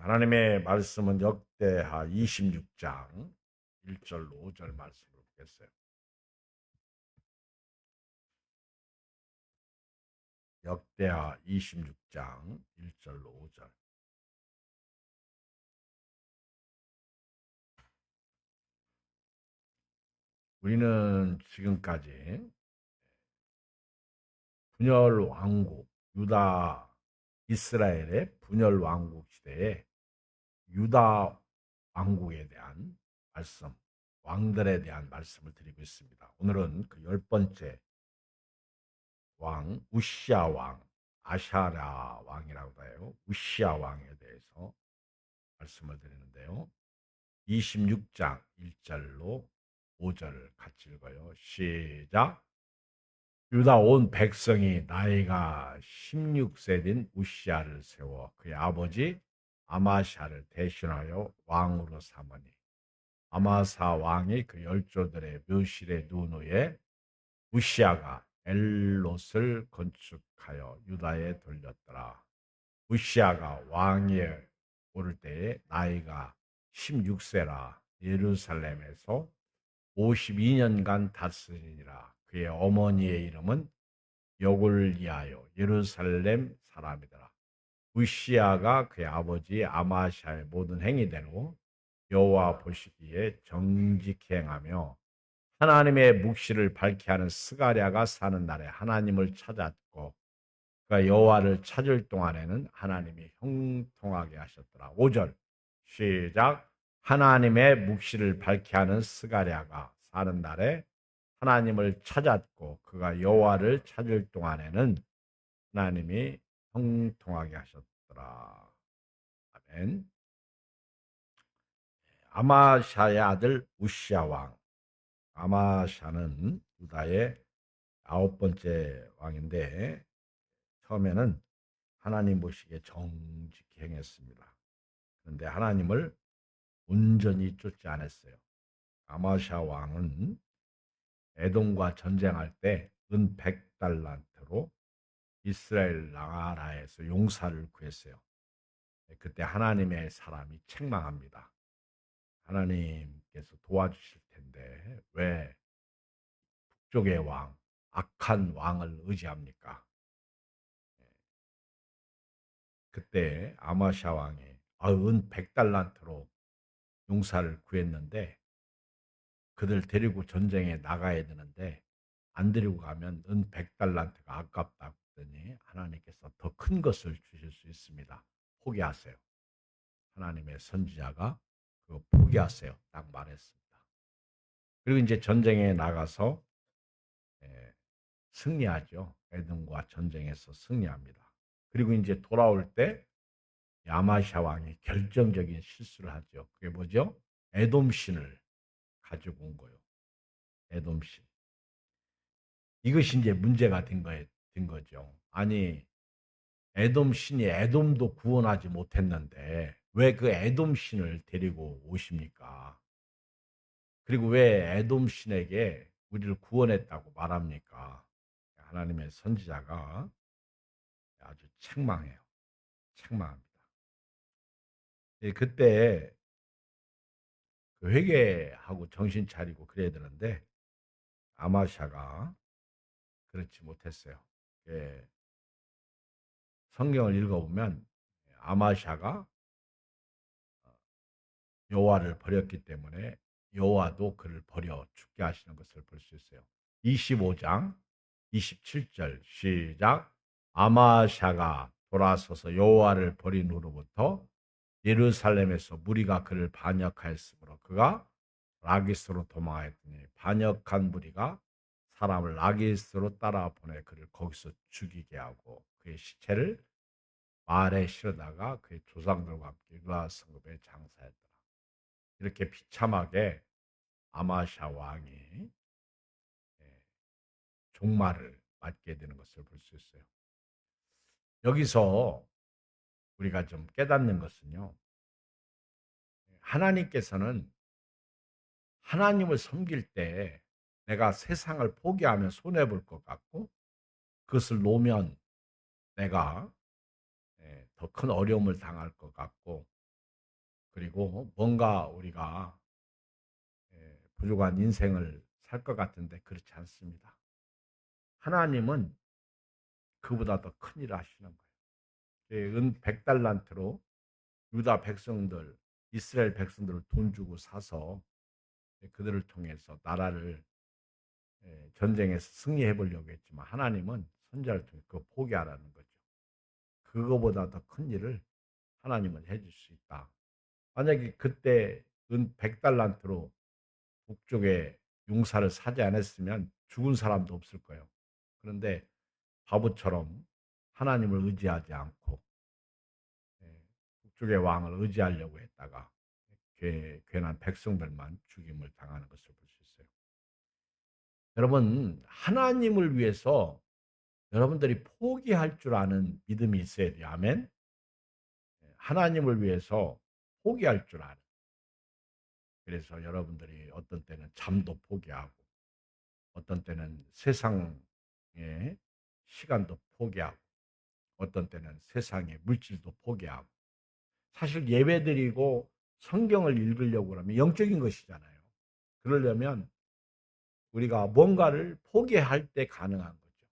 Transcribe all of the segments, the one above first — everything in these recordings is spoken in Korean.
하나님의 말씀은 역대하 26장 1절로 5절 말씀을 보겠어요. 역대하 26장 1절로 5절. 우리는 지금까지 분열 왕국, 유다 이스라엘의 분열 왕국 시대에 유다 왕국에 대한 말씀, 왕들에 대한 말씀을 드리고 있습니다. 오늘은 그 10번째 왕, 우시아 왕, 아샤랴 왕이라고도 해요. 우시아 왕에 대해서 말씀을 드리는데요. 26장 1절로 5절을 같이 읽어요. 시작. 유다 온 백성이 나이가 16세 된 우시아를 세워 그의 아버지 아마샤를 대신하여 왕으로 삼으니 아마사 왕이 그 열조들의 묘실에 누운 후에 우시아가 엘롯을 건축하여 유다에 돌렸더라. 우시아가 왕위에 오를 때에 나이가 16세라 예루살렘에서 52년간 다스리니라. 그의 어머니의 이름은 여골리하여 예루살렘 사람이더라. 우시아가 그의 아버지 아마샤의 모든 행위대로 여호와 보시기에 정직히 행하며 하나님의 묵시를 밝게 하는 스가랴가 사는 날에 하나님을 찾았고 그가 여호와를 찾을 동안에는 하나님이 형통하게 하셨더라. 5절 시작. 하나님의 묵시를 밝게 하는 스가랴가 사는 날에 하나님을 찾았고 그가 여호와를 찾을 동안에는 하나님이 형통하게 하셨더라. 아멘. 아마샤의 아들 우시아 왕. 아마샤는 유다의 9번째 왕인데 처음에는 하나님 보시기에 정직히 행했습니다. 그런데 하나님을 온전히 쫓지 않았어요. 아마샤 왕은 에돔과 전쟁할 때 은 100달란트로 이스라엘 나라에서 용사를 구했어요. 그때 하나님의 사람이 책망합니다. 하나님께서 도와주실 텐데 왜 북쪽의 왕, 악한 왕을 의지합니까? 그때 아마샤 왕이 은 100달란트로 용사를 구했는데 그들 데리고 전쟁에 나가야 되는데 안 데리고 가면 은 100달란트가 아깝다고 했더니 하나님께서 더 큰 것을 주실 수 있습니다. 포기하세요. 하나님의 선지자가 그거 포기하세요. 딱 말했습니다. 그리고 이제 전쟁에 나가서 승리하죠. 에돔과 전쟁에서 승리합니다. 그리고 이제 돌아올 때 야마샤 왕이 결정적인 실수를 하죠. 그게 뭐죠? 에돔 신을 가지고 온 거예요. 에돔 신. 이것이 이제 문제가 된 거죠. 아니, 에돔 신이 에돔도 구원하지 못했는데 왜 그 에돔 신을 데리고 오십니까? 그리고 왜 에돔 신에게 우리를 구원했다고 말합니까? 하나님의 선지자가 아주 책망해요. 책망합니다. 예, 그때 그 회개하고 정신 차리고 그래야 되는데 아마샤가 그렇지 못했어요. 예, 성경을 읽어보면 아마샤가 여호와를 버렸기 때문에 여호와도 그를 버려 죽게 하시는 것을 볼 수 있어요. 25장 27절 시작. 아마샤가 돌아서서 여호와를 버린 후로부터 예루살렘에서 무리가 그를 반역하였으므로 그가 라기스로 도망하였더니 반역한 무리가 사람을 라기스로 따라 보내 그를 거기서 죽이게 하고 그의 시체를 말에 실어다가 그의 조상들과 함께 유다 성읍에 장사했더라. 이렇게 비참하게 아마샤 왕이 종말을 맞게 되는 것을 볼 수 있어요. 여기서 우리가 좀 깨닫는 것은요. 하나님께서는 하나님을 섬길 때 내가 세상을 포기하면 손해볼 것 같고 그것을 놓으면 내가 더 큰 어려움을 당할 것 같고 가지고 뭔가 우리가 부족한 인생을 살 것 같은데 그렇지 않습니다. 하나님은 그보다 더 큰 일을 하시는 거예요. 은 100달란트로 유다 백성들, 이스라엘 백성들을 돈 주고 사서 그들을 통해서 나라를 전쟁에서 승리해 보려고 했지만 하나님은 선지자를 통해 그거 포기하라는 거죠. 그거보다 더 큰 일을 하나님은 해줄 수 있다. 만약에 그때 은 100달란트로 북쪽에 용사를 사지 않았으면 죽은 사람도 없을 거예요. 그런데 바보처럼 하나님을 의지하지 않고 북쪽의 왕을 의지하려고 했다가 괜한 백성들만 죽임을 당하는 것을 볼 수 있어요. 여러분, 하나님을 위해서 여러분들이 포기할 줄 아는 믿음이 있어야 돼요. 아멘. 하나님을 위해서 포기할 줄 아는. 그래서 여러분들이 어떤 때는 잠도 포기하고 어떤 때는 세상의 시간도 포기하고 어떤 때는 세상의 물질도 포기하고 사실 예배드리고 성경을 읽으려고 그러면 영적인 것이잖아요. 그러려면 우리가 뭔가를 포기할 때 가능한 거죠.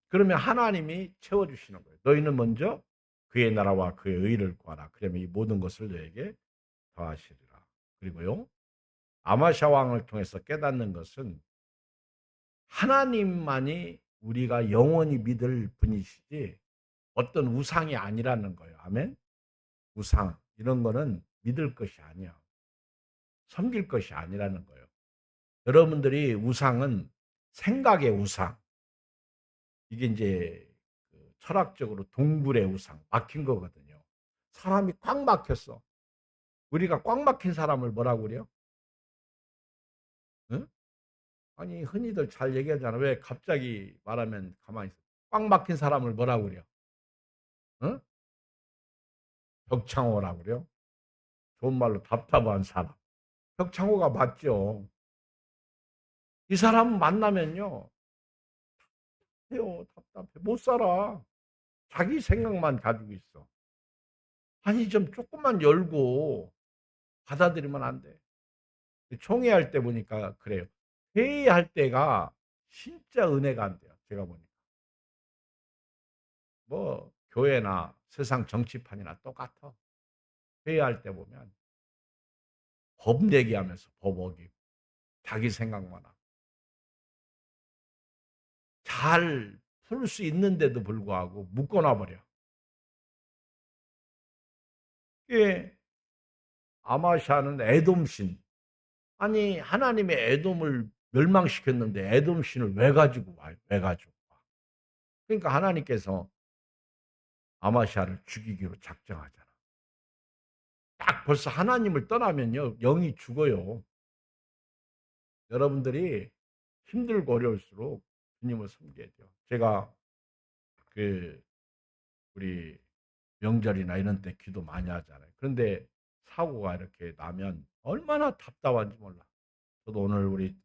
그러면 하나님이 채워주시는 거예요. 너희는 먼저 그의 나라와 그의 의를 구하라. 그러면 이 모든 것을 너에게 더하시리라. 그리고요. 아마샤 왕을 통해서 깨닫는 것은 하나님만이 우리가 영원히 믿을 분이시지 어떤 우상이 아니라는 거예요. 아멘? 우상 이런 거는 믿을 것이 아니야. 섬길 것이 아니라는 거예요. 여러분들이 우상은 생각의 우상. 이게 이제 철학적으로 동굴의 우상, 막힌 거거든요. 사람이 꽉 막혔어. 우리가 꽉 막힌 사람을 뭐라고 그래요? 응? 아니 흔히들 잘 얘기하잖아. 왜 갑자기 말하면 가만히 있어. 꽉 막힌 사람을 뭐라고 그래요? 응? 벽창호라고 그래요? 좋은 말로 답답한 사람. 벽창호가 맞죠. 이 사람 만나면요. 해요. 답답해. 못 살아. 자기 생각만 가지고 있어. 아니 좀 조금만 열고 받아들이면 안 돼. 총회할 때 보니까 그래요. 회의할 때가 진짜 은혜가 안 돼요. 제가 보니까. 뭐 교회나 세상 정치판이나 똑같아. 회의할 때 보면 법 내기하면서 법 어기고 자기 생각만 하고 잘 풀 수 있는데도 불구하고 묶어놔 버려. 이게 아마샤는 에돔신. 아니 하나님의 에돔을 멸망시켰는데 에돔신을 왜 가지고 와요? 왜 가지고 와? 그러니까 하나님께서 아마샤를 죽이기로 작정하잖아. 딱 벌써 하나님을 떠나면요. 영이 죽어요. 여러분들이 힘들고 어려울수록 주님을 섬겨야 돼요. 제가 그 우리 명절이나 이런 때 기도 많이 하잖아요. 그런데 사고가 이렇게 나면 얼마나 답답한지 몰라. 저도 오늘 우리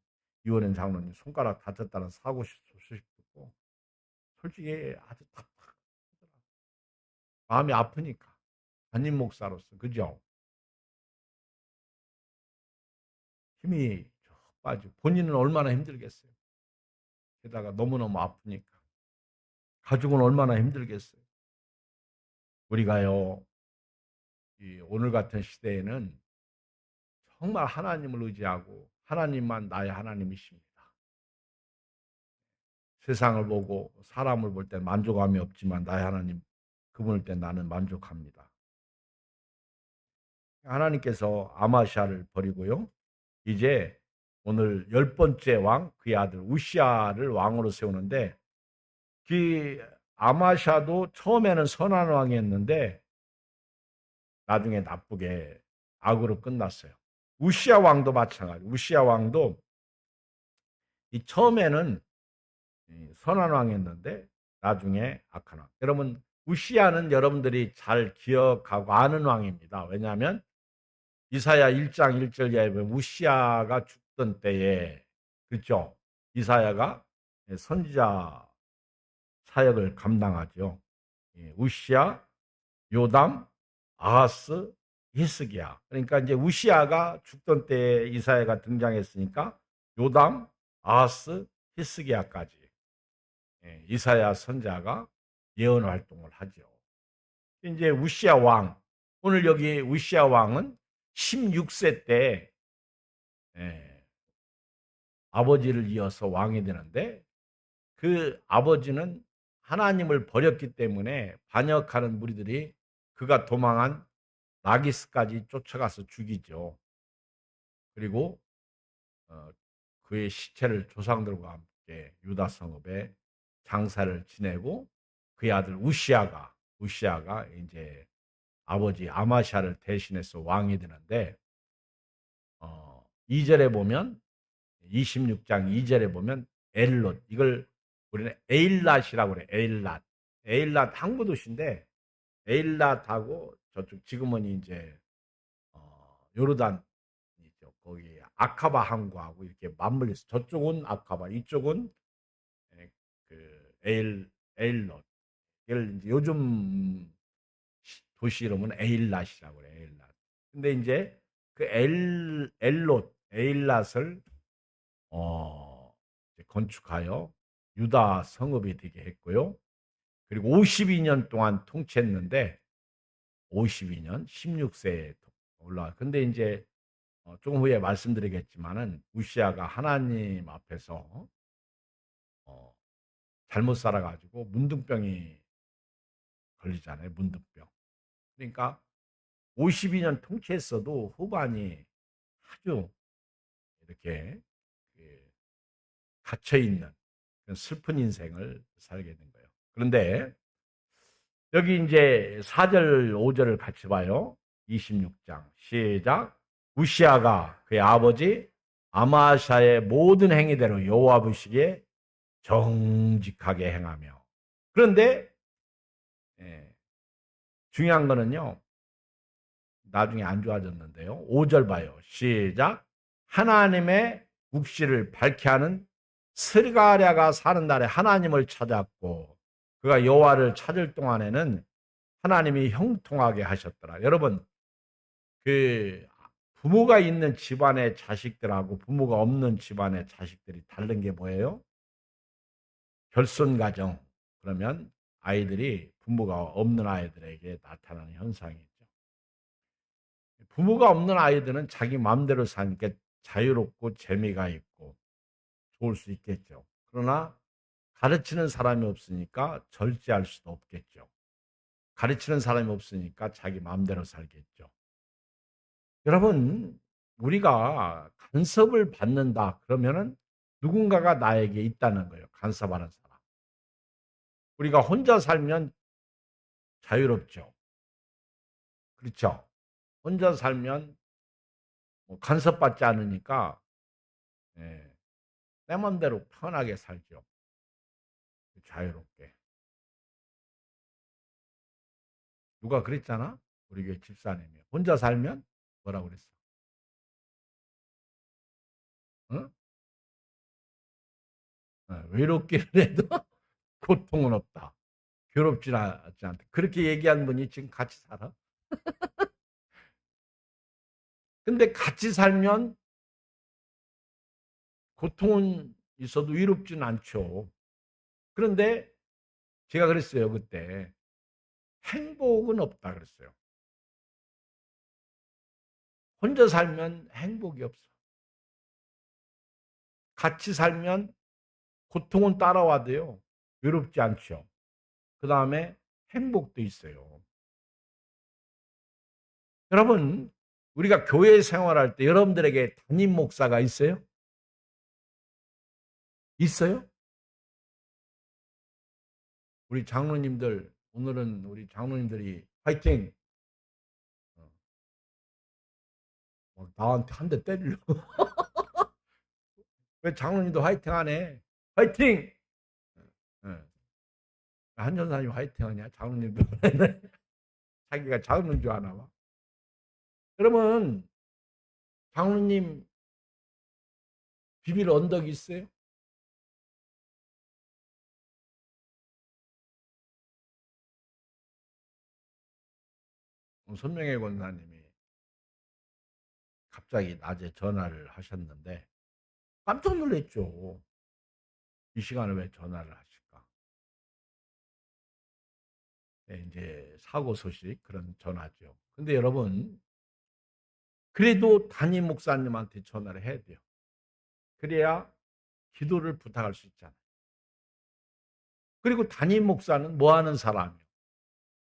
이원현 장로님 손가락 다쳤다는 사고 소식 듣고 솔직히 아주 답답하더라고요. 마음이 아프니까. 담임 목사로서. 그죠? 힘이 쭉 빠지고 본인은 얼마나 힘들겠어요. 게다가 너무너무 아프니까. 가족은 얼마나 힘들겠어요. 우리가요, 이 오늘 같은 시대에는 정말 하나님을 의지하고 하나님만 나의 하나님이십니다. 세상을 보고 사람을 볼 때 만족감이 없지만 나의 하나님 그분을 때 나는 만족합니다. 하나님께서 아마샤를 버리고요. 이제 오늘 10번째 왕 그의 아들 우시아를 왕으로 세우는데 그 아마샤도 처음에는 선한 왕이었는데 나중에 나쁘게 악으로 끝났어요. 우시아 왕도 마찬가지. 우시아 왕도 이 처음에는 선한 왕이었는데 나중에 악한 왕. 여러분 우시아는 여러분들이 잘 기억하고 아는 왕입니다. 왜냐하면 이사야 1장 1절 이하에 보면 우시아가 죽던 때에 그렇죠. 이사야가 선지자 사역을 감당하죠. 우시아 요담, 아하스, 히스기야. 그러니까 이제 우시아가 죽던 때 이사야가 등장했으니까 요담, 아하스, 히스기야까지 이사야 선자가 예언 활동을 하죠. 이제 우시아 왕, 오늘 여기 우시아 왕은 16세 때 아버지를 이어서 왕이 되는데 그 아버지는 하나님을 버렸기 때문에 반역하는 무리들이 그가 도망한 라기스까지 쫓아가서 죽이죠. 그리고 그의 시체를 조상들과 함께 유다 성읍에 장사를 지내고 그의 아들 우시아가 이제 아버지 아마샤를 대신해서 왕이 되는데 2절에 보면 26장 2절에 보면 엘롯 이걸 우리는 에일랏이라고 그래. 에일랏 항구 도시인데 에일랏하고 저쪽 지금은 이제 요르단 있죠. 거기 아카바 항구하고 이렇게 맞물려서 저쪽은 아카바, 이쪽은 그 에일롯. 이걸 이제 요즘 도시 이름은 에일랏이라고 그래. 에일랏. 근데 이제 그 에일랏을 건축하여 유다 성읍이 되게 했고요. 그리고 52년 동안 통치했는데 52년 16세에 올라와. 근데 이제 조금 후에 말씀드리겠지만은 우시아가 하나님 앞에서 어, 잘못 살아가지고 문둥병이 걸리잖아요. 문둥병. 그러니까 52년 통치했어도 후반이 아주 이렇게 그 갇혀 있는 슬픈 인생을 살게 된 거예요. 그런데 여기 이제 4절, 5절을 같이 봐요. 26장 시작. 우시아가 그의 아버지 아마샤의 모든 행위대로 여호와 보시기에 정직하게 행하며. 그런데 중요한 거는요. 나중에 안 좋아졌는데요. 5절 봐요. 시작. 하나님의 묵시를 밝게 하는 스가랴가 사는 날에 하나님을 찾았고 그가 여호와를 찾을 동안에는 하나님이 형통하게 하셨더라. 여러분, 그 부모가 있는 집안의 자식들하고 부모가 없는 집안의 자식들이 다른 게 뭐예요? 결손 가정. 그러면 아이들이 부모가 없는 아이들에게 나타나는 현상이죠. 부모가 없는 아이들은 자기 마음대로 사니까 자유롭고 재미가 있고 좋을 수 있겠죠. 그러나 가르치는 사람이 없으니까 절제할 수도 없겠죠. 가르치는 사람이 없으니까 자기 마음대로 살겠죠. 여러분, 우리가 간섭을 받는다 그러면은 누군가가 나에게 있다는 거예요. 간섭하는 사람. 우리가 혼자 살면 자유롭죠. 그렇죠? 혼자 살면 뭐 간섭받지 않으니까 예, 내 마음대로 편하게 살죠. 자유롭게. 누가 그랬잖아? 우리 교회 집사님이. 혼자 살면 뭐라고 그랬어? 어? 외롭기를 해도 고통은 없다. 괴롭지 않지 않다. 그렇게 얘기한 분이 지금 같이 살아? 근데 같이 살면 고통은 있어도 외롭지는 않죠. 그런데 제가 그랬어요, 그때. 행복은 없다 그랬어요. 혼자 살면 행복이 없어. 같이 살면 고통은 따라와도요, 외롭지 않죠. 그 다음에 행복도 있어요. 여러분, 우리가 교회 생활할 때 여러분들에게 담임 목사가 있어요? 있어요? 우리 장로님들, 오늘은 우리 장로님들이 화이팅! 나한테 한 대 때리려고. 왜 장로님도 화이팅 하네? 화이팅! 한전사님 화이팅 하냐? 장로님도. 자기가 장로인 줄 아나 봐. 그러면 장로님 비빌 언덕이 있어요? 손명혜 권사님이 갑자기 낮에 전화를 하셨는데 깜짝 놀랐죠. 이 시간에 왜 전화를 하실까? 네, 이제 사고 소식 그런 전화죠. 근데 여러분, 그래도 담임 목사님한테 전화를 해야 돼요. 그래야 기도를 부탁할 수 있잖아요. 그리고 담임 목사는 뭐 하는 사람이에요?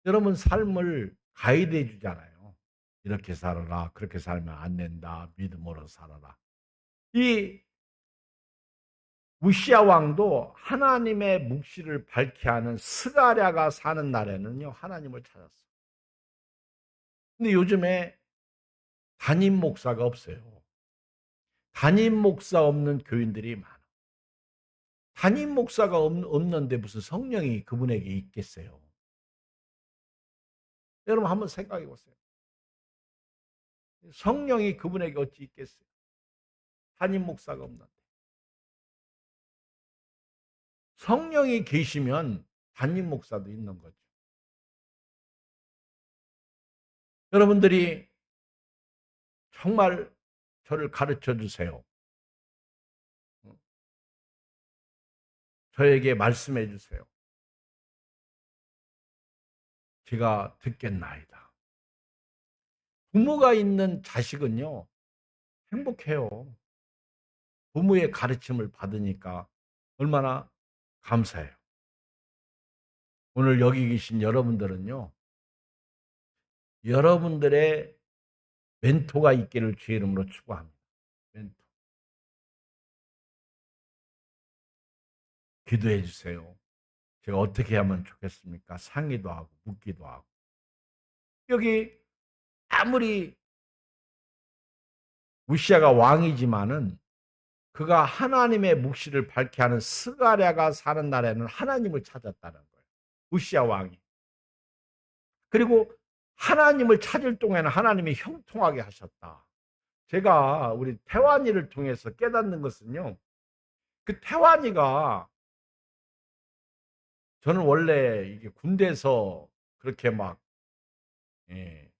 여러분 삶을 가이드해 주잖아요. 이렇게 살아라. 그렇게 살면 안 된다. 믿음으로 살아라. 이 우시아 왕도 하나님의 묵시를 밝게 하는 스가랴가 사는 날에는요, 하나님을 찾았어요. 근데 요즘에 담임 목사가 없어요. 담임 목사 없는 교인들이 많아. 담임 목사가 없는데 무슨 성령이 그분에게 있겠어요? 여러분 한번 생각해 보세요. 성령이 그분에게 어찌 있겠어요? 담임 목사가 없는데. 성령이 계시면 담임 목사도 있는 거죠. 여러분들이 정말 저를 가르쳐 주세요. 저에게 말씀해 주세요. 제가 듣겠나이다. 부모가 있는 자식은요, 행복해요. 부모의 가르침을 받으니까 얼마나 감사해요. 오늘 여기 계신 여러분들은요, 여러분들의 멘토가 있기를 주의 이름으로 축복합니다. 멘토. 기도해 주세요. 제가 어떻게 하면 좋겠습니까? 상의도 하고 묻기도 하고. 여기 아무리 우시아가 왕이지만은 그가 하나님의 묵시를 밝게 하는 스가랴가 사는 날에는 하나님을 찾았다는 거예요. 우시아 왕이. 그리고 하나님을 찾을 동안에는 하나님이 형통하게 하셨다. 제가 우리 태환이를 통해서 깨닫는 것은요. 그 태환이가 저는 원래 이게 군대에서 그렇게 막 예,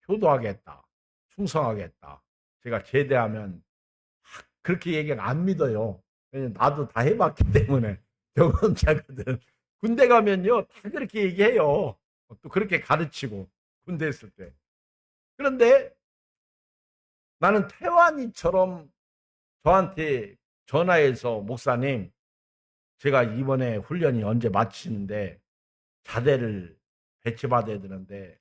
효도하겠다, 충성하겠다. 제가 제대하면 그렇게 얘기가 안 믿어요. 왜냐면 나도 다 해봤기 때문에 경험자거든. 군대 가면요 다 그렇게 얘기해요. 또 그렇게 가르치고 군대 있을 때. 그런데 나는 태환이처럼 저한테 전화해서 목사님, 제가 이번에 훈련이 언제 마치는데 자대를 배치받아야 되는데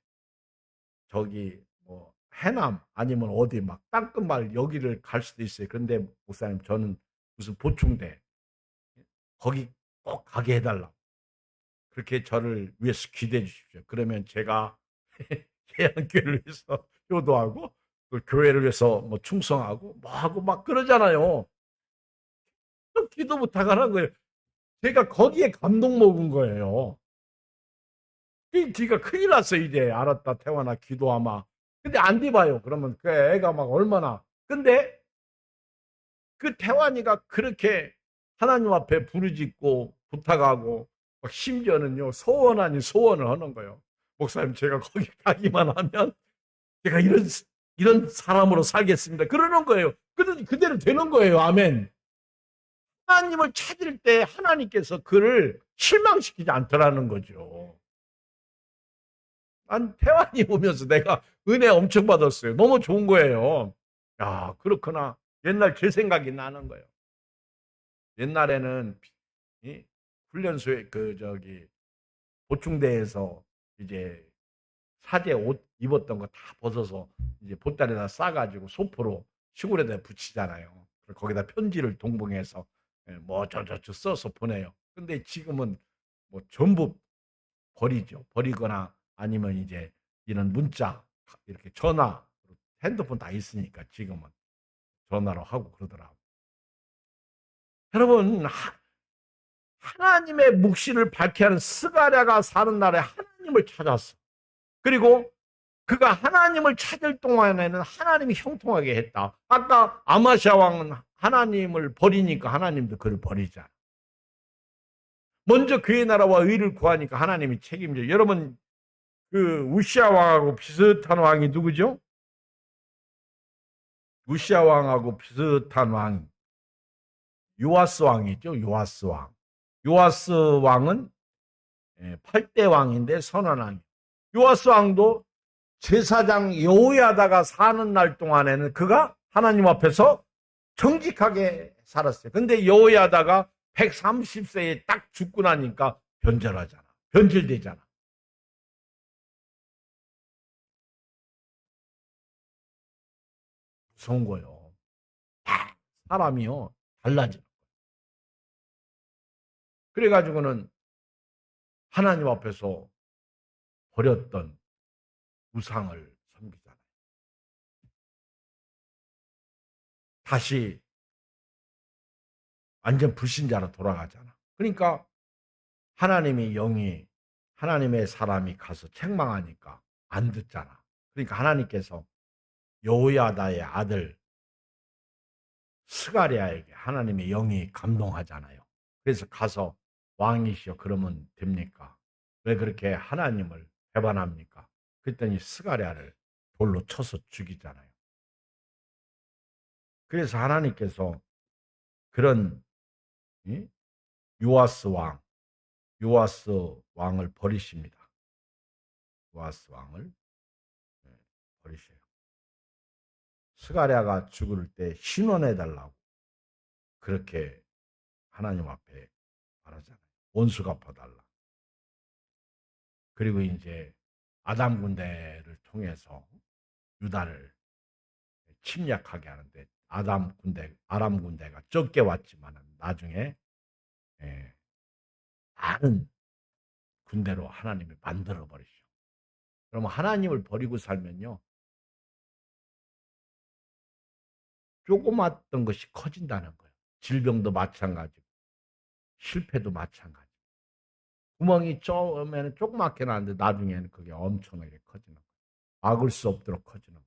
저기 뭐 해남 아니면 어디 막 땅끝마을 여기를 갈 수도 있어요. 그런데 목사님 저는 무슨 보충대 거기 꼭 가게 해달라. 그렇게 저를 위해서 기대해 주십시오. 그러면 제가 해안교회를 위해서 효도하고 또 교회를 위해서 뭐 충성하고 뭐 하고 막 그러잖아요. 또 기도 부탁하는 거예요. 제가 거기에 감동 먹은 거예요. 지가 큰일 났어 이제. 알았다 태환아 기도하마. 근데 안 돼봐요. 그러면 그 애가 막 얼마나. 근데 그 태환이가 그렇게 하나님 앞에 부르짖고 부탁하고 막 심지어는요 소원 아닌 소원을 하는 거예요. 목사님 제가 거기 가기만 하면 제가 이런 사람으로 살겠습니다. 그러는 거예요. 그러니 그대로 되는 거예요. 아멘. 하나님을 찾을 때 하나님께서 그를 실망시키지 않더라는 거죠. 난 태환이 오면서 내가 은혜 엄청 받았어요. 너무 좋은 거예요. 야, 그렇구나. 옛날 제 생각이 나는 거예요. 옛날에는 훈련소에 보충대에서 이제 사제 옷 입었던 거 다 벗어서 이제 보따리에다 싸가지고 소포로 시골에다 붙이잖아요. 거기다 편지를 동봉해서 뭐 저저저 써서 보내요. 근데 지금은 뭐 전부 버리죠. 버리거나 아니면 이제 이런 문자 이렇게 전화 핸드폰 다 있으니까 지금은 전화로 하고 그러더라고. 여러분 하나님의 묵시를 밝게 하는 스가랴가 사는 날에 하나님을 찾았어. 그리고 그가 하나님을 찾을 동안에는 하나님이 형통하게 했다. 아까 아마시아 왕은 하나님을 버리니까 하나님도 그를 버리잖아. 먼저 그의 나라와 의를 구하니까 하나님이 책임져. 여러분 그 우시아 왕하고 비슷한 왕이 누구죠? 우시아 왕하고 비슷한 왕 요아스 왕이죠. 요아스 왕. 요아스 왕은 8대 왕인데 선한 왕. 요아스 왕도 제사장 여호야다가 사는 날 동안에는 그가 하나님 앞에서 정직하게 살았어요. 근데 여호야다가 130세에 딱 죽고 나니까 변절하잖아. 변질되잖아. 무서운 거요. 사람이요. 달라져. 그래가지고는 하나님 앞에서 버렸던 우상을 섬기잖아요. 다시 완전 불신자로 돌아가잖아. 그러니까 하나님의 영이 하나님의 사람이 가서 책망하니까 안 듣잖아. 그러니까 하나님께서 여호야다의 아들 스가랴에게 하나님의 영이 감동하잖아요. 그래서 가서 왕이시여 그러면 됩니까? 왜 그렇게 하나님을 배반합니까? 그랬더니 스가랴를 돌로 쳐서 죽이잖아요. 그래서 하나님께서 그런 요아스 왕, 요아스 왕을 버리십니다. 요아스 왕을 버리셔요. 스가랴가 죽을 때 신원해 달라고 그렇게 하나님 앞에 말하잖아요. 원수 갚아달라. 그리고 이제 아담 군대를 통해서 유다를 침략하게 하는데 아람 군대가 적게 왔지만 나중에 많은 군대로 하나님이 만들어 버리죠. 그러면 하나님을 버리고 살면요, 조그맣던 것이 커진다는 거예요. 질병도 마찬가지고 실패도 마찬가지. 구멍이 처음에는 조그맣게 나는데 나중에는 그게 엄청나게 커지는 거예요. 막을 수 없도록 커지는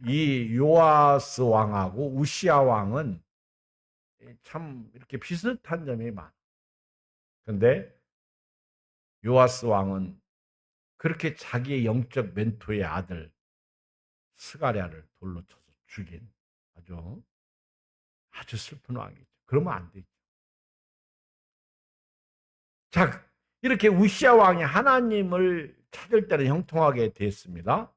거예요. 이 요아스 왕하고 우시아 왕은 참 이렇게 비슷한 점이 많아. 근데 요아스 왕은 그렇게 자기의 영적 멘토의 아들 스가랴를 돌로 쳐서 죽인 아주 슬픈 왕이죠. 그러면 안 되죠. 자, 이렇게 우시아 왕이 하나님을 찾을 때는 형통하게 됐습니다.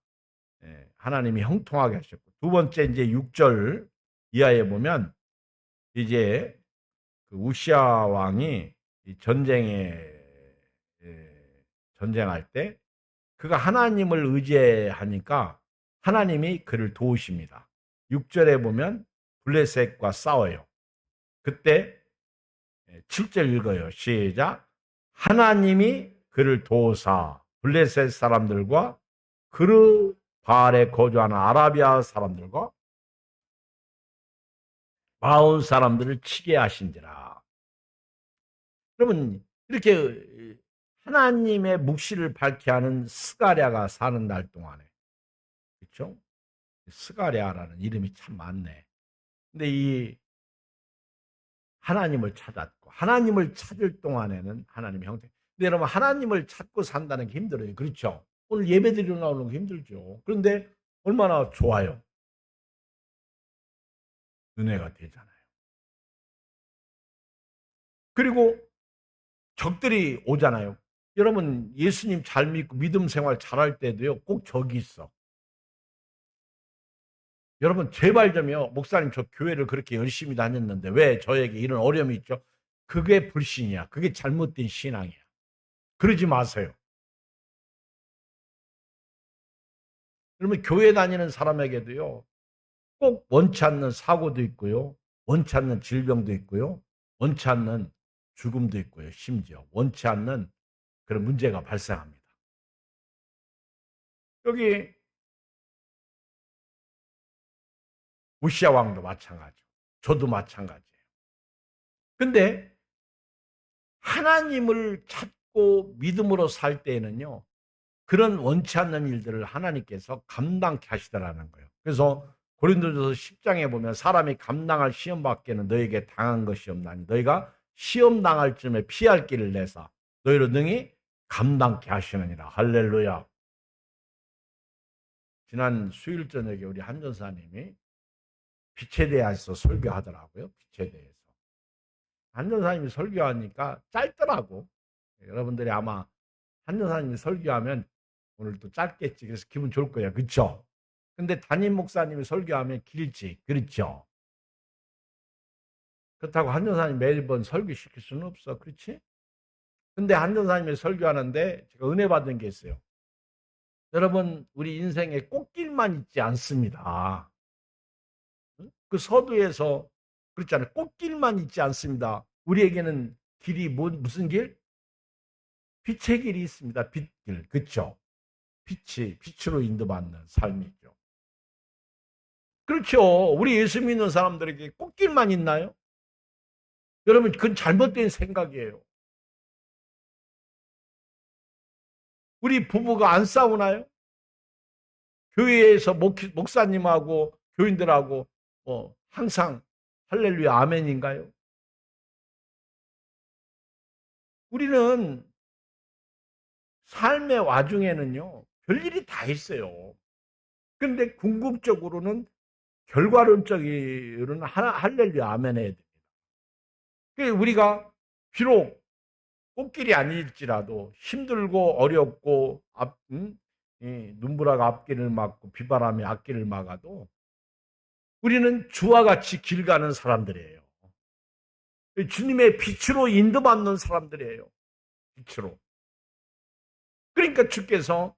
하나님이 형통하게 하셨고, 두 번째 이제 6절 이하에 보면 이제 그 우시아 왕이 전쟁할 때 그가 하나님을 의지하니까 하나님이 그를 도우십니다. 6절에 보면 블레셋과 싸워요. 그때 7절 읽어요. 시작. 하나님이 그를 도우사 블레셋 사람들과 그르 바알에 거주하는 아라비아 사람들과 마온 사람들을 치게 하신지라. 그러면 이렇게 하나님의 묵시를 밝게 하는 스가랴가 사는 날 동안에, 그렇죠? 스가랴라는 이름이 참 많네. 근데 이 하나님을 찾았고 하나님을 찾을 동안에는 하나님의 형태. 근데 여러분 하나님을 찾고 산다는 게 힘들어요. 그렇죠? 오늘 예배드리러 나오는 거 힘들죠. 그런데 얼마나 좋아요. 은혜가 되잖아요. 그리고 적들이 오잖아요. 여러분 예수님 잘 믿고 믿음 생활 잘할 때도요. 꼭 적이 있어. 여러분 제발 좀요. 목사님 저 교회를 그렇게 열심히 다녔는데 왜 저에게 이런 어려움이 있죠? 그게 불신이야. 그게 잘못된 신앙이야. 그러지 마세요. 그러면 교회 다니는 사람에게도요. 꼭 원치 않는 사고도 있고요. 원치 않는 질병도 있고요. 원치 않는 죽음도 있고요. 심지어 원치 않는 그런 문제가 발생합니다. 여기 우시아 왕도 마찬가지고 저도 마찬가지예요. 근데 하나님을 찾고 믿음으로 살 때에는요. 그런 원치 않는 일들을 하나님께서 감당케 하시더라는 거예요. 그래서 고린도전서 10장에 보면 사람이 감당할 시험 밖에는 너에게 당한 것이 없나니 너희가 시험 당할 쯤에 피할 길을 내사 너희로 능히 감당케 하시느니라. 할렐루야. 지난 수요일 저녁에 우리 한 전사님이 빛에 대해서 설교하더라고요. 빛에 대해서. 한 전사님이 설교하니까 짧더라고. 여러분들이 아마 한 전사님이 설교하면 오늘 또 짧겠지. 그래서 기분 좋을 거야. 그렇죠? 근데 담임 목사님이 설교하면 길지. 그렇죠? 그렇다고 한 전사님 매번 설교시킬 수는 없어. 그렇지? 근데 한 전사님이 설교하는데 제가 은혜 받은 게 있어요. 여러분, 우리 인생에 꽃길만 있지 않습니다. 그 서두에서 그렇잖아요. 꽃길만 있지 않습니다. 우리에게는 길이 무슨 길? 빛의 길이 있습니다. 빛길. 그렇죠? 빛으로 인도받는 삶이죠. 그렇죠. 우리 예수 믿는 사람들에게 꽃길만 있나요? 여러분, 그건 잘못된 생각이에요. 우리 부부가 안 싸우나요? 교회에서 목사님하고 교인들하고 항상 할렐루야 아멘인가요? 우리는 삶의 와중에는요, 별일이 다 있어요. 근데 궁극적으로는 결과론적으로는 할렐루야 아멘 해야 됩니다. 그래서 우리가 비록 꽃길이 아닐지라도 힘들고 어렵고 눈보라가 앞길을 막고 비바람이 앞길을 막아도 우리는 주와 같이 길 가는 사람들이에요. 주님의 빛으로 인도받는 사람들이에요. 빛으로. 그러니까 주께서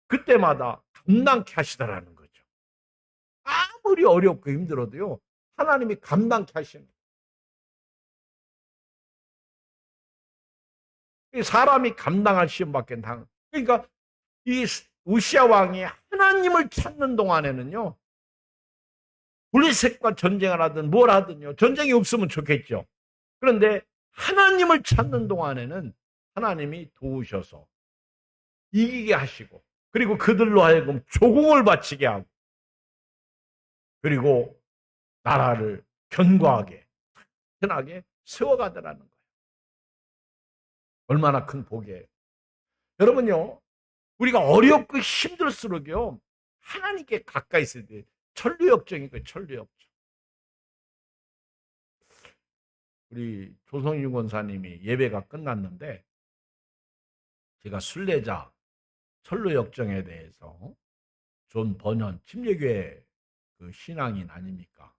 그때마다 감당케 하시더라는 거죠. 아무리 어렵고 힘들어도요, 하나님이 감당케 하시는 거예요. 사람이 감당할 시험밖에 당. 그러니까 이 우시아 왕이 하나님을 찾는 동안에는요, 블레셋과 전쟁을 하든 뭘 하든요, 전쟁이 없으면 좋겠죠. 그런데 하나님을 찾는 동안에는 하나님이 도우셔서 이기게 하시고, 그리고 그들로 하여금 조공을 바치게 하고, 그리고 나라를 견고하게 편하게 세워가더라는 거예요. 얼마나 큰 복이에요. 여러분요, 우리가 어렵고 힘들수록요, 하나님께 가까이 있어야 돼요. 천류역정이고 천류역정. 우리 조성윤 권사님이 예배가 끝났는데 제가 순례자 천류역정에 대해서 존 버년 침례교회 그 신앙인 아닙니까?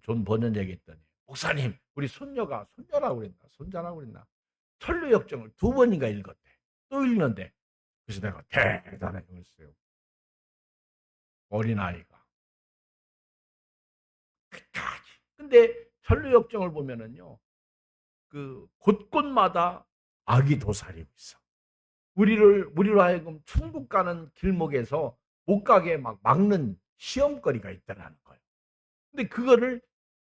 존 버년 얘기했더니 목사님, 우리 손녀라고 그랬나 손자라고 그랬나 천류역정을 2번인가 읽었대. 또 읽는데 그래서 내가 대단해 그랬어요. 어린아이가 끝까지. 근데 천류역정을 보면은요, 그 곳곳마다 악이 도사리고 있어. 우리로 하여금 천국 가는 길목에서 못 가게 막 막는 시험거리가 있다는 거예요. 근데 그거를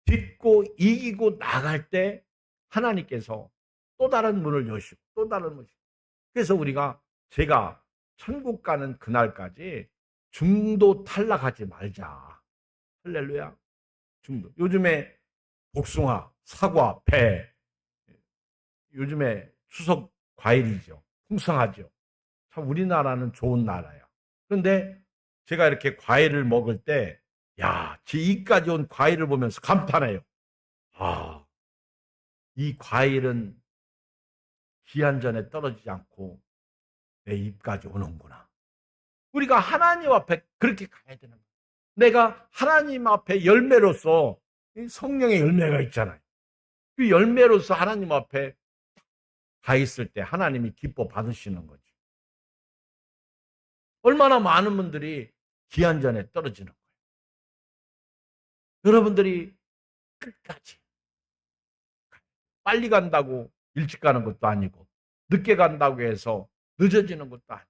딛고 이기고 나갈 때 하나님께서 또 다른 문을 여시고 또 다른 문을. 그래서 제가 천국 가는 그날까지 중도 탈락하지 말자. 할렐루야. 중도. 요즘에 복숭아, 사과, 배, 요즘에 추석 과일이죠. 풍성하죠. 참 우리나라는 좋은 나라야. 그런데 제가 이렇게 과일을 먹을 때, 제 입까지 온 과일을 보면서 감탄해요. 이 과일은 기한전에 떨어지지 않고 내 입까지 오는구나. 우리가 하나님 앞에 그렇게 가야 되는 거예요. 내가 하나님 앞에 열매로서 성령의 열매가 있잖아요. 그 열매로서 하나님 앞에 가 있을 때 하나님이 기뻐 받으시는 거죠. 얼마나 많은 분들이 기한전에 떨어지는 거예요. 여러분들이 끝까지 빨리 간다고 일찍 가는 것도 아니고 늦게 간다고 해서 늦어지는 것도 아니고.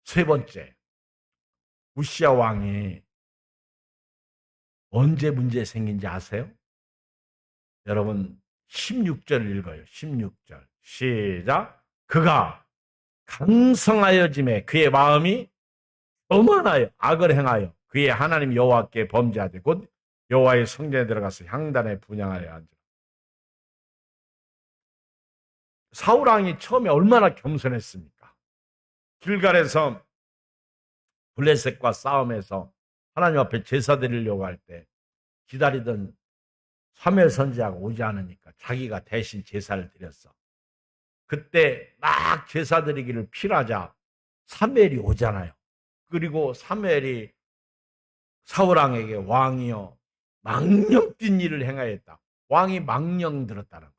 세 번째, 우시아 왕이 언제 문제 생긴지 아세요? 여러분 16절 읽어요. 16절 시작. 그가 강성하여짐에 그의 마음이 오만하여 악을 행하여 그의 하나님 여호와께 범죄하되 곧 여호와의 성전에 들어가서 향단에 분향하여 앉으라. 사울 왕이 처음에 얼마나 겸손했습니까? 길갈에서 블레셋과 싸움에서 하나님 앞에 제사 드리려고 할 때 기다리던 사무엘 선지자가 오지 않으니까 자기가 대신 제사를 드렸어. 그때 막 제사 드리기를 필하자 사무엘이 오잖아요. 그리고 사무엘이 사울왕에게 왕이여 망령된 일을 행하였다. 왕이 망령 들었다는 거예요.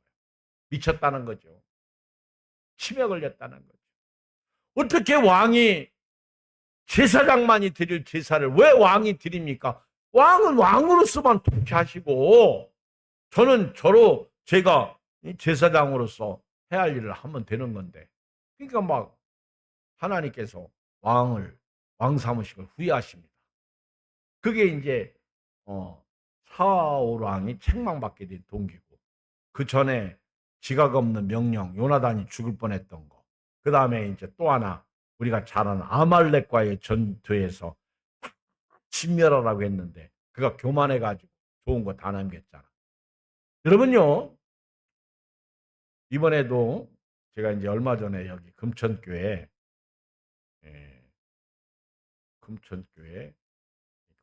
미쳤다는 거죠. 치매 걸렸다는 거죠. 어떻게 왕이 제사장만이 드릴 제사를 왜 왕이 드립니까? 왕은 왕으로서만 통치하시고 저는 저로 제가 제사장으로서 해야 할 일을 하면 되는 건데 그러니까 막 하나님께서 왕 삼으시고 후회하십니다. 그게 이제 사울 왕이 책망받게 된 동기고 그 전에 지각 없는 명령 요나단이 죽을 뻔했던 거. 그 다음에 이제 또 하나 우리가 잘 아는 아말렉과의 전투에서 진멸하라고 했는데 그가 교만해가지고 좋은 거 다 남겼잖아. 여러분요 이번에도 제가 이제 얼마 전에 여기 금천교회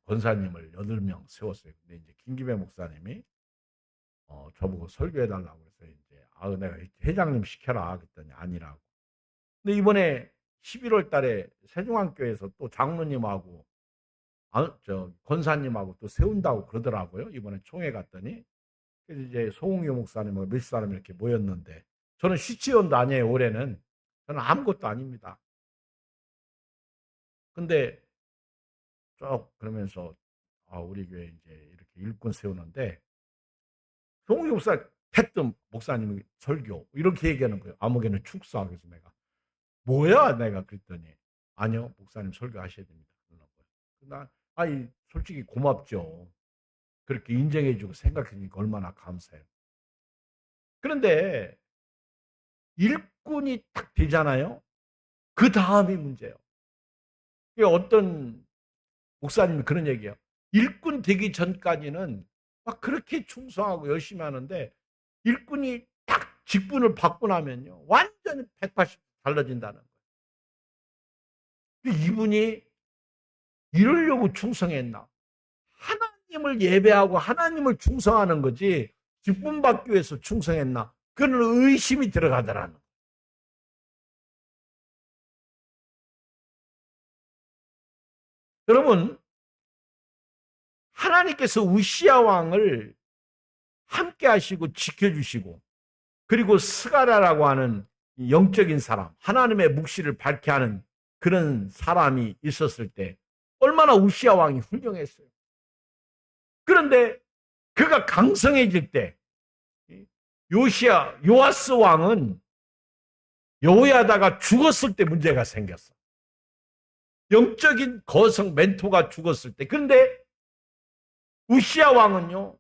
권사님을 8명 세웠어요. 근데 이제 김기배 목사님이 저보고 설교해달라고 해서 이제 내가 회장님 시켜라 그랬더니 아니라고. 근데 이번에 11월 달에 세종안교에서 또 장로님하고 권사님하고 또 세운다고 그러더라고요. 이번에 총회 갔더니 그래서 이제 송웅교 목사님하고 몇 사람 이렇게 모였는데 저는 시치원도 아니에요. 올해는 저는 아무것도 아닙니다. 근데 쭉 그러면서 우리 교회 이제 이렇게 일꾼 세우는데 송웅교 목사 대뜸 목사님이 설교 이렇게 얘기하는 거예요. 아무개는 축사. 그래서 내가 뭐야 내가 그랬더니 아니요 목사님 설교하셔야 됩니다. 난 솔직히 고맙죠. 그렇게 인정해주고 생각해주니까 얼마나 감사해요. 그런데 일꾼이 딱 되잖아요. 그 다음이 문제예요. 어떤 목사님이 그런 얘기예요. 일꾼 되기 전까지는 막 그렇게 충성하고 열심히 하는데 일꾼이 딱 직분을 받고 나면요. 완전히 180도 달라진다는 거예요. 이분이 이러려고 충성했나? 하나님을 예배하고 하나님을 충성하는 거지 직분 받기 위해서 충성했나? 그런 의심이 들어가더라는 거예요. 여러분 하나님께서 우시야 왕을 함께 하시고 지켜주시고 그리고 스가랴라고 하는 영적인 사람 하나님의 묵시를 밝게 하는 그런 사람이 있었을 때 얼마나 우시야 왕이 훌륭했어요. 그런데 그가 강성해질 때 요아스 왕은 여호야다가 죽었을 때 문제가 생겼어. 영적인 거성 멘토가 죽었을 때. 그런데 우시야 왕은요.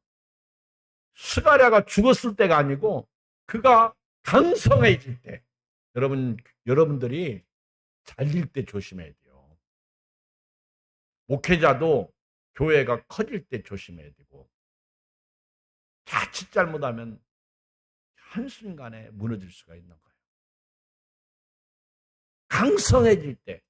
스가랴가 죽었을 때가 아니고 그가 강성해질 때. 여러분들이 잘릴 때 조심해야 돼요. 목회자도 교회가 커질 때 조심해야 되고 자칫 잘못하면 한순간에 무너질 수가 있는 거예요. 강성해질 때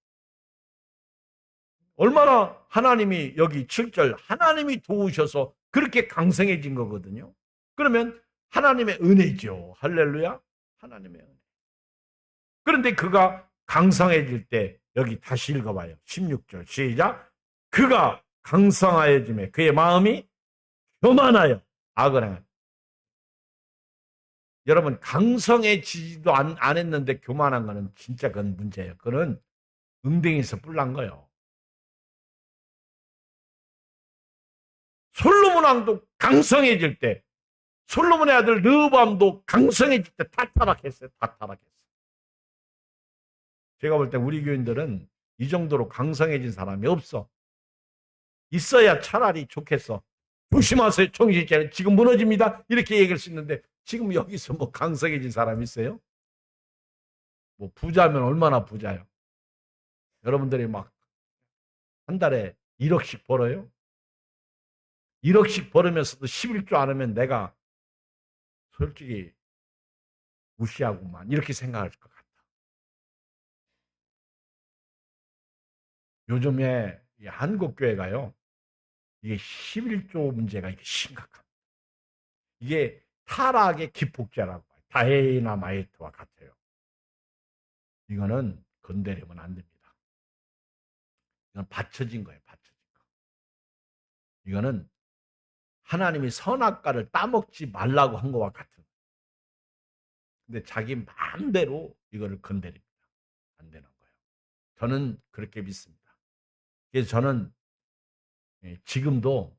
얼마나 하나님이 여기 7절 하나님이 도우셔서 그렇게 강성해진 거거든요. 그러면 하나님의 은혜죠. 할렐루야. 하나님의 은혜. 그런데 그가 강성해질 때 여기 다시 읽어봐요. 16절 시작. 그가 강성하여짐에 그의 마음이 교만하여 악을 행하여. 여러분 강성해지지도 안 했는데 교만한 거는 진짜 그건 문제예요. 그건 웅덩이에서 뿔난 거예요. 솔로몬 왕도 강성해질 때 솔로몬의 아들 르호보암도 강성해질 때 다 타락했어요. 다 타락했어요. 제가 볼 때 우리 교인들은 이 정도로 강성해진 사람이 없어. 있어야 차라리 좋겠어. 조심하세요. 정신차려. 지금 무너집니다. 이렇게 얘기할 수 있는데 지금 여기서 뭐 강성해진 사람 있어요? 뭐 부자면 얼마나 부자요? 여러분들이 막 한 달에 1억씩 벌어요? 1억씩 벌으면서도 11조 안 하면 내가 솔직히 무시하고만 이렇게 생각할 것 같아. 요즘에 이 한국 교회가요. 이게 11조 문제가 이게 심각합니다. 이게 타락의 기폭제라고 해요. 다이너마이트와 같아요. 이거는 건드리면 안 됩니다. 이건 받쳐진 거예요. 받쳐진 거. 이거는 하나님이 선악과를 따먹지 말라고 한 것과 같은. 근데 자기 마음대로 이거를 건드립니다. 안 되는 거예요. 저는 그렇게 믿습니다. 그래서 저는 지금도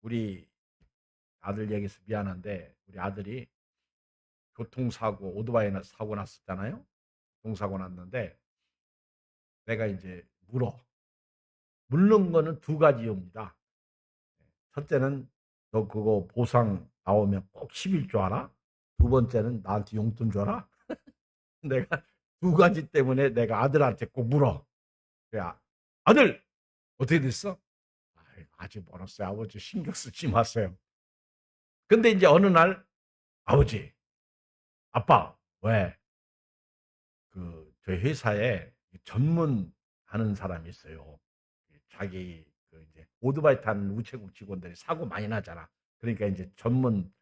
우리 아들 얘기해서 미안한데 우리 아들이 교통사고 오토바이 사고 났었잖아요. 교통사고 났는데 내가 이제 물는 거는 두 가지 이유입니다. 첫째는 너 그거 보상 나오면 꼭 11조 알아? 두 번째는 나한테 용돈 줘라? 내가 두 가지 때문에 내가 아들한테 꼭 물어. 야, 아들! 어떻게 됐어? 아직 멀었어요. 아버지 신경 쓰지 마세요. 근데 이제 어느 날 아버지, 아빠, 왜? 저희 회사에 전문하는 사람이 있어요. 자기 이제 오토바이 탄 우체국 직원들이 사고 많이 나잖아. 그러니까 이제 전문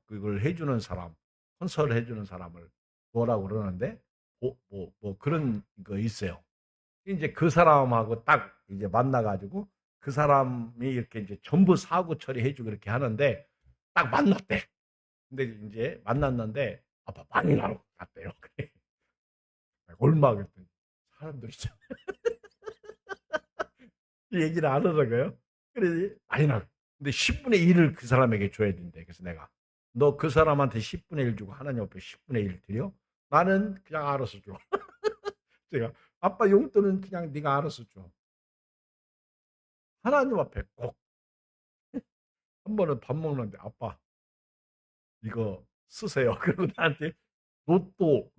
그걸 해주는 사람, 컨설 해주는 사람을 뭐라고 그러는데 뭐 그런 거 있어요. 이제 그 사람하고 딱 이제 만나가지고 그 사람이 이렇게 이제 전부 사고 처리해주고 그렇게 하는데 딱 만났대. 근데 이제 만났는데 아빠 많이 나올 것 같대요. 얼마 그랬더니 사람들이 이 얘기를 안 하더라고요. 그래서 많이 나. 근데 10분의 1을 그 사람에게 줘야 된대. 그래서 내가 너 그 사람한테 10분의 1 주고 하나님 앞에 10분의 1 드려? 나는 그냥 알아서 줘. 제가 아빠 용돈은 그냥 네가 알아서 줘. 하나님 앞에 꼭 한 번은 밥 먹는데 아빠 이거 쓰세요. 그리고 나한테 로또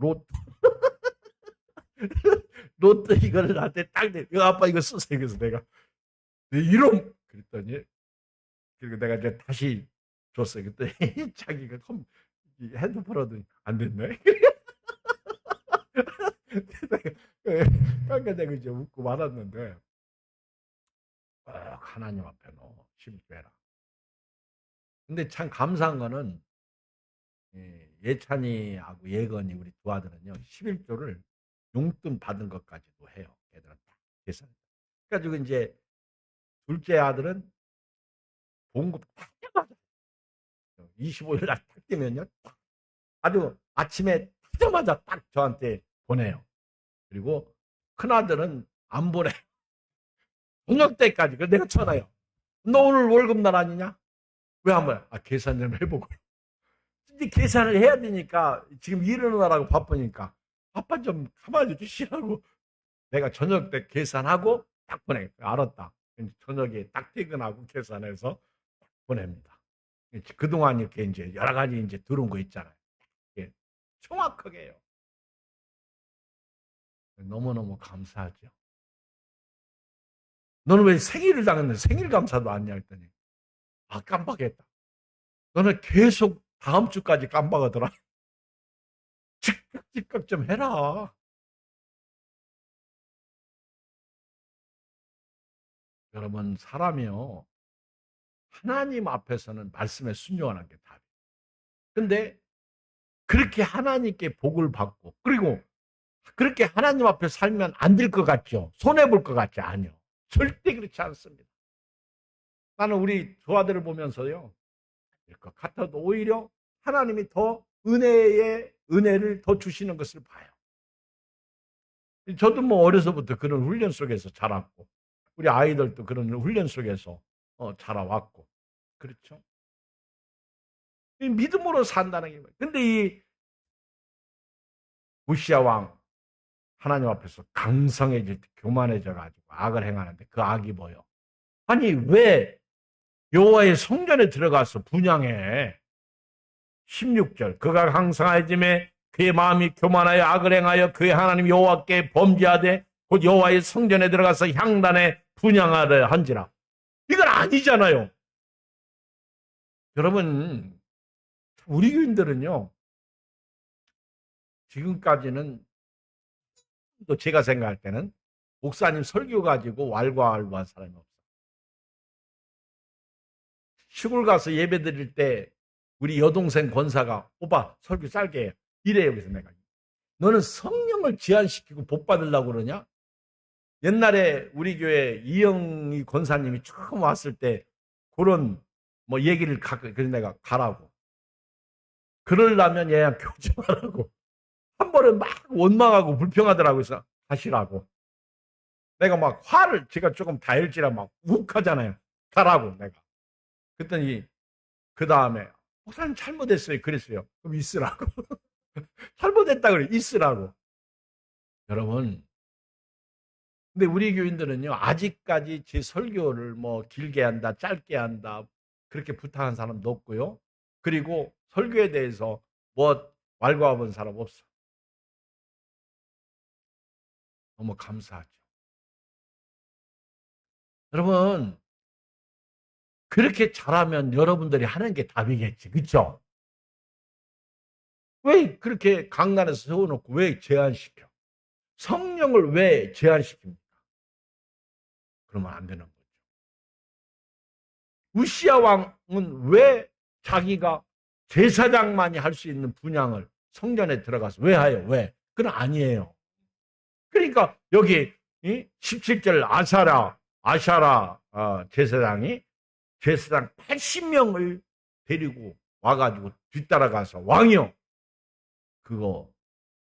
로또 이거를 나한테 딱 내. 이거 아빠 이거 쓰세요. 그래서 내가 네 이름 그랬더니 그리고 내가 이제 다시 줬어요. 그때 자기가 핸드폰 안 됐네. 그러니까 내가 이제 웃고 말았는데 하나님 앞에 너 심죄라. 근데 참 감사한 거는 예찬이하고 예건이 우리 두 아들은요 11조를 용돈 받은 것까지도 해요. 걔들은 다 계산. 그래가지고 이제 둘째 아들은 봉급 딱 받아. 25일 날 딱 되면요 아주 아침에 타자마자 딱 저한테 보내요. 그리고 큰아들은 안 보내. 저녁 때까지. 그래서 내가 전화요. 너 오늘 월급날 아니냐? 왜 안 보내? 계산 좀 해보고. 근데 계산을 해야 되니까 지금 일어나라고 바쁘니까 아빠 좀 가만히 주시라고 내가 저녁 때 계산하고 딱 보내. 알았다. 저녁에 딱 퇴근하고 계산해서 딱 보냅니다. 그동안 이렇게 이제 여러 가지 이제 들어온 거 있잖아요. 정확하게 해요. 너무너무 감사하죠. 너는 왜 생일을 당했는데 생일 감사도 안 냐 했더니 깜빡했다. 너는 계속 다음 주까지 깜빡하더라. 즉각 좀 해라. 여러분 사람이요. 하나님 앞에서는 말씀에 순종하는 게 답이에요. 근데 그렇게 하나님께 복을 받고 그리고 그렇게 하나님 앞에 살면 안 될 것 같죠? 손해볼 것 같지? 아니요. 절대 그렇지 않습니다. 나는 우리 두 아들을 보면서요. 될 것 같아도 오히려 하나님이 더 은혜를 더 주시는 것을 봐요. 저도 뭐 어려서부터 그런 훈련 속에서 자랐고 우리 아이들도 그런 훈련 속에서 자라왔고 그렇죠. 이 믿음으로 산다는 게 뭐예요. 근데 이 우시아 왕 하나님 앞에서 강성해질 때 교만해져 가지고 악을 행하는데 그 악이 뭐예요? 아니 왜 여호와의 성전에 들어가서 분향해? 16절 그가 강성해짐에 그의 마음이 교만하여 악을 행하여 그의 하나님 여호와께 범죄하되 곧 여호와의 성전에 들어가서 향단에 분양하려 한지라. 이건 아니잖아요. 여러분, 우리 교인들은요, 지금까지는 또 제가 생각할 때는 목사님 설교 가지고 왈가왈부한 사람이 없어. 시골 가서 예배 드릴 때 우리 여동생 권사가 오빠 설교 짧게 해. 이래요. 그래서 내가 너는 성령을 제한시키고 복 받으려고 그러냐? 옛날에 우리 교회 이영희 권사님이 처음 왔을 때 그런 뭐 얘기를 그래서 내가 가라고. 그러려면 얘야 교정하라고. 한 번은 막 원망하고 불평하더라고. 해서 가시라고. 내가 막 화를 제가 조금 다혈질라 막 욱하잖아요. 가라고 내가. 그랬더니 그 다음에 목사님 잘못했어요. 그랬어요. 그럼 있으라고. 잘못했다 그래. 있으라고. 여러분, 근데 우리 교인들은요, 아직까지 제 설교를 뭐 길게 한다, 짧게 한다, 그렇게 부탁한 사람도 없고요. 그리고 설교에 대해서 뭐 왈가왈부한 사람 없어. 너무 감사하죠. 여러분, 그렇게 잘하면 여러분들이 하는 게 답이겠지. 그렇죠? 왜 그렇게 강단에서 세워놓고 왜 제한시켜? 성령을 왜 제한시킵니까? 그러면 안 되는 거죠. 우시아 왕은 왜 자기가 제사장만이 할 수 있는 분향을 성전에 들어가서 왜 해요? 왜? 그건 아니에요. 그러니까 여기 17절 아샤라 제사장이 제사장 80명을 데리고 와가지고 뒤따라가서 왕이요. 그거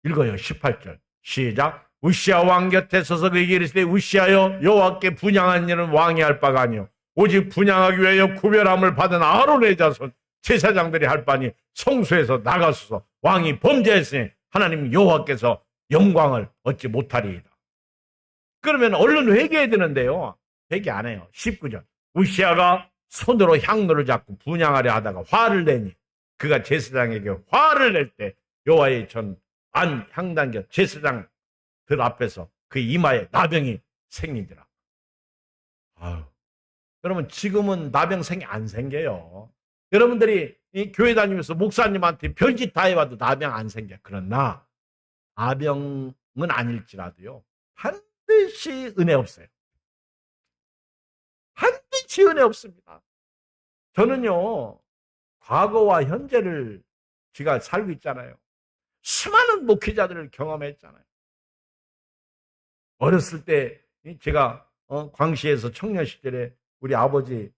읽어요. 18절 시작. 우시아 왕 곁에 서서 그에게 이르시되 우시아여 여호와께 분향한 일은 왕이 할 바가 아니요 오직 분향하기 위하여 구별함을 받은 아론의 자손 제사장들이 할 바니 성소에서 나가소서. 왕이 범죄했으니 하나님 여호와께서 영광을 얻지 못하리이다. 그러면 얼른 회개해야 되는데요. 회개 안 해요. 19절 우시아가 손으로 향로를 잡고 분향하려 하다가 화를 내니 그가 제사장에게 화를 낼 때 여호와의 전 안 향단곁 제사장들 앞에서 그 이마에 나병이 생기더라. 아유, 여러분 지금은 나병 안 생겨요. 여러분들이 이 교회 다니면서 목사님한테 별짓 다 해봐도 나병 안 생겨. 그러나 나병은 아닐지라도요. 반드시 은혜 없어요. 반드시 은혜 없습니다. 저는요. 과거와 현재를 제가 살고 있잖아요. 수많은 목회자들을 경험했잖아요. 어렸을 때 제가 광시에서 청년 시절에 우리 아버지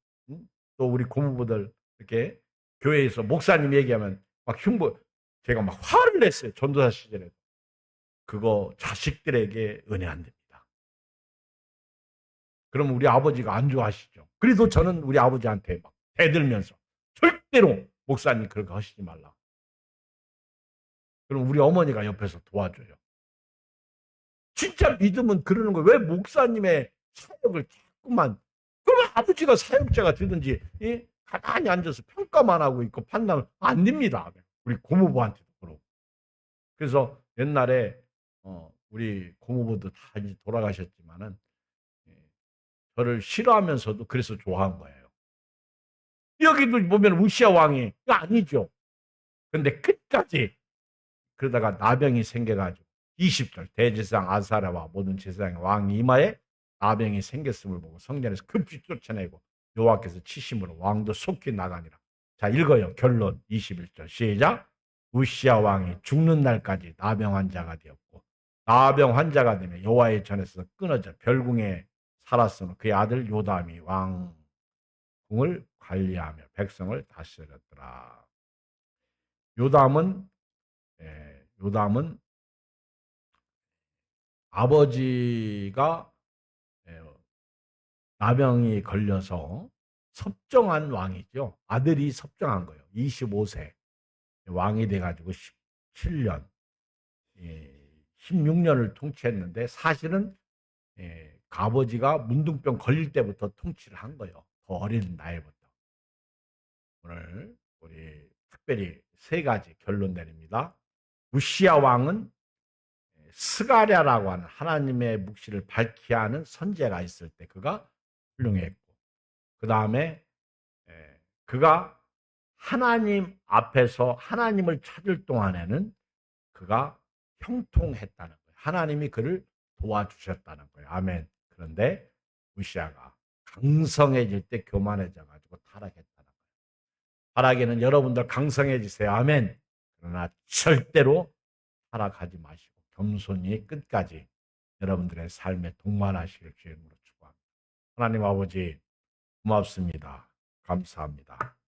또 우리 고모부들 이렇게 교회에서 목사님 얘기하면 막 제가 막 화를 냈어요. 전도사 시절에. 그거 자식들에게 은혜 안 됩니다. 그럼 우리 아버지가 안 좋아하시죠. 그래도 저는 우리 아버지한테 막 대들면서 절대로 목사님 그렇게 하시지 말라. 그럼 우리 어머니가 옆에서 도와줘요. 진짜 믿으면 그러는 거예요. 왜 목사님의 사역을 자꾸만. 그러면 아버지가 사역자가 되든지 가만히 앉아서 평가만 하고 있고 판단을 안 됩니다. 우리 고모부한테도 그러고. 그래서 옛날에 우리 고모부도 다 이제 돌아가셨지만은 저를 싫어하면서도 그래서 좋아한 거예요. 여기도 보면 우시아 왕이 아니죠. 근데 끝까지 그러다가 나병이 생겨가지고 20절 대제사장 아사랴와 모든 제사장의 왕 이마에 나병이 생겼음을 보고 성전에서 급히 쫓아내고 여호와께서 치심으로 왕도 속히 나가니라. 자 읽어요. 결론 21절 시작. 우시아 왕이 죽는 날까지 나병 환자가 되었고 나병 환자가 되며 여호와의 전에서 끊어져 별궁에 살았으므로 그의 아들 요담이 왕궁을 관리하며 백성을 다스렸더라. 요담은 아버지가 나병이 걸려서 섭정한 왕이죠. 아들이 섭정한 거예요. 25세 왕이 돼가지고 17년, 16년을 통치했는데 사실은 아버지가 문둥병 걸릴 때부터 통치를 한 거예요. 더 어린 나이부터. 오늘 우리 특별히 세 가지 결론 내립니다. 우시아 왕은 스가랴라고 하는 하나님의 묵시를 밝히 하는 선지자가 있을 때 그가 훌륭했고, 그다음에 그가 하나님 앞에서 하나님을 찾을 동안에는 그가 형통했다는 거예요. 하나님이 그를 도와주셨다는 거예요. 아멘. 그런데 우시아가 강성해질 때 교만해져 가지고 타락했다는 거예요. 타락에는 여러분들 강성해지세요. 아멘. 그러나 절대로 타락하지 마시고 겸손히 끝까지 여러분들의 삶에 동반하시길 주님으로 축복합니다. 하나님 아버지 고맙습니다. 감사합니다.